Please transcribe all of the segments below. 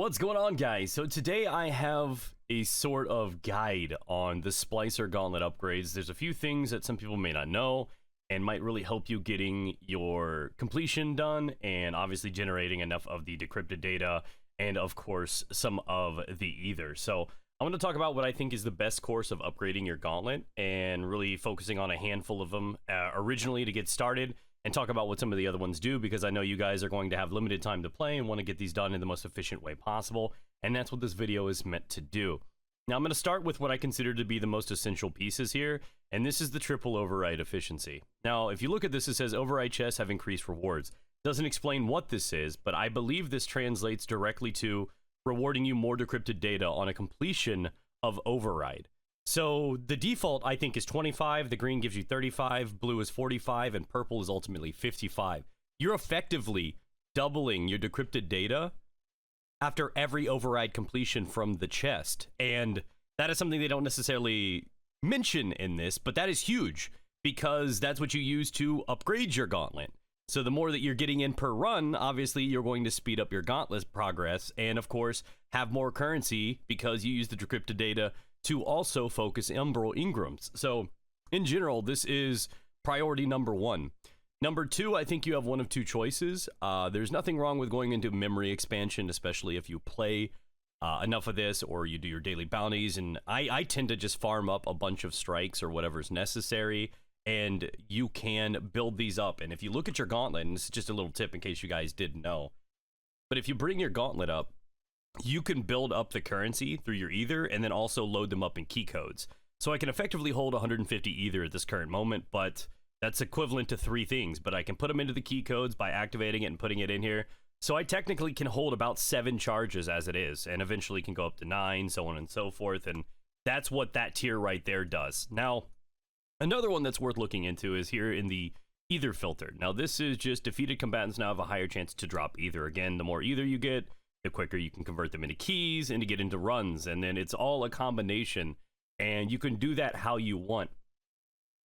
What's going on, guys? So today I have a sort of guide on the Splicer Gauntlet upgrades. There's a few things that some people may not know and might really help you getting your completion done and obviously generating enough of the decrypted data and of course some of the ether. So I'm going to talk about what I think is the best course of upgrading your gauntlet and really focusing on a handful of them originally to get started, and talk about what some of the other ones do, because I know you guys are going to have limited time to play and want to get these done in the most efficient way possible, and that's what this video is meant to do. Now I'm going to start with what I consider to be the most essential pieces here, and this is the triple override efficiency. Now if you look at this, it says override chests have increased rewards. Doesn't explain what this is, but I believe this translates directly to rewarding you more decrypted data on a completion of override. So the default, I think, is 25, the green gives you 35, blue is 45, and purple is ultimately 55. You're effectively doubling your decrypted data after every override completion from the chest. And that is something they don't necessarily mention in this, but that is huge, because that's what you use to upgrade your gauntlet. So the more that you're getting in per run, obviously you're going to speed up your gauntlet progress, and of course have more currency because you use the decrypted data to also focus Umbral Ingrams. So in general, this is priority number one. Number two, I think you have one of two choices. There's nothing wrong with going into memory expansion, especially if you play enough of this or you do your daily bounties. And I tend to just farm up a bunch of strikes or whatever's necessary, and you can build these up. And if you look at your gauntlet, and this is just a little tip in case you guys didn't know, but if you bring your gauntlet up, you can build up the currency through your ether and then also load them up in key codes. So I can effectively hold 150 ether at this current moment, but that's equivalent to three things. But I can put them into the key codes by activating it and putting it in here. So I technically can hold about 7 charges as it is, and eventually can go up to 9, so on and so forth. And that's what that tier right there does. Now, another one that's worth looking into is here in the ether filter. Now this is just defeated combatants now have a higher chance to drop ether. Again, the more ether you get, the quicker you can convert them into keys and to get into runs, and then it's all a combination, and you can do that how you want.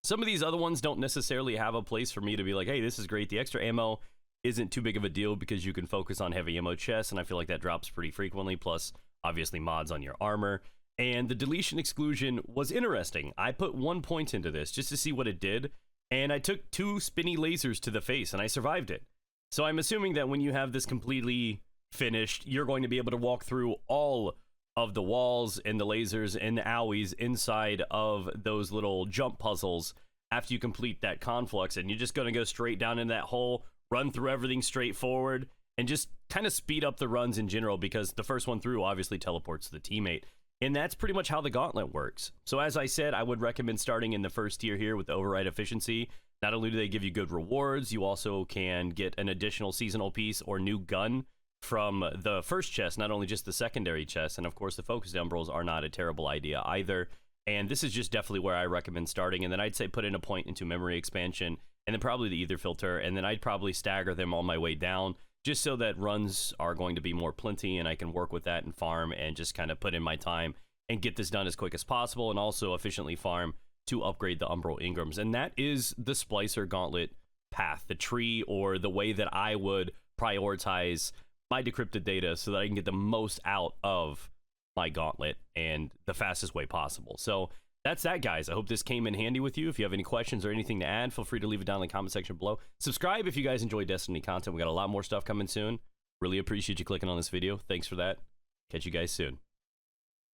Some of these other ones don't necessarily have a place for me to be like, hey, this is great. The extra ammo isn't too big of a deal because you can focus on heavy ammo chests, and I feel like that drops pretty frequently, plus obviously mods on your armor. And the deletion exclusion was interesting. I put 1 point into this just to see what it did, and I took 2 spinny lasers to the face, and I survived it. So I'm assuming that when you have this completely finished, you're going to be able to walk through all of the walls and the lasers and the owies inside of those little jump puzzles after you complete that conflux, and you're just going to go straight down in that hole, run through everything straight forward, and just kind of speed up the runs in general, because the first one through obviously teleports the teammate. And that's pretty much how the gauntlet works. So as I said, I would recommend starting in the first tier here with the override efficiency. Not only do they give you good rewards, you also can get an additional seasonal piece or new gun from the first chest, not only just the secondary chest. And of course the focused umbrals are not a terrible idea either, and this is just definitely where I recommend starting. And then I'd say put in a point into memory expansion, and then probably the ether filter, and then I'd probably stagger them on my way down, just so that runs are going to be more plenty and I can work with that and farm and just kind of put in my time and get this done as quick as possible, and also efficiently farm to upgrade the Umbral Ingrams. And that is the Splicer Gauntlet path, the tree, or the way that I would prioritize my decrypted data so that I can get the most out of my gauntlet and the fastest way possible. So that's that, guys. I hope this came in handy with you. If you have any questions or anything to add, feel free to leave it down in the comment section below. Subscribe if you guys enjoy Destiny content. We got a lot more stuff coming soon. Really appreciate you clicking on this video. Thanks for that. Catch you guys soon.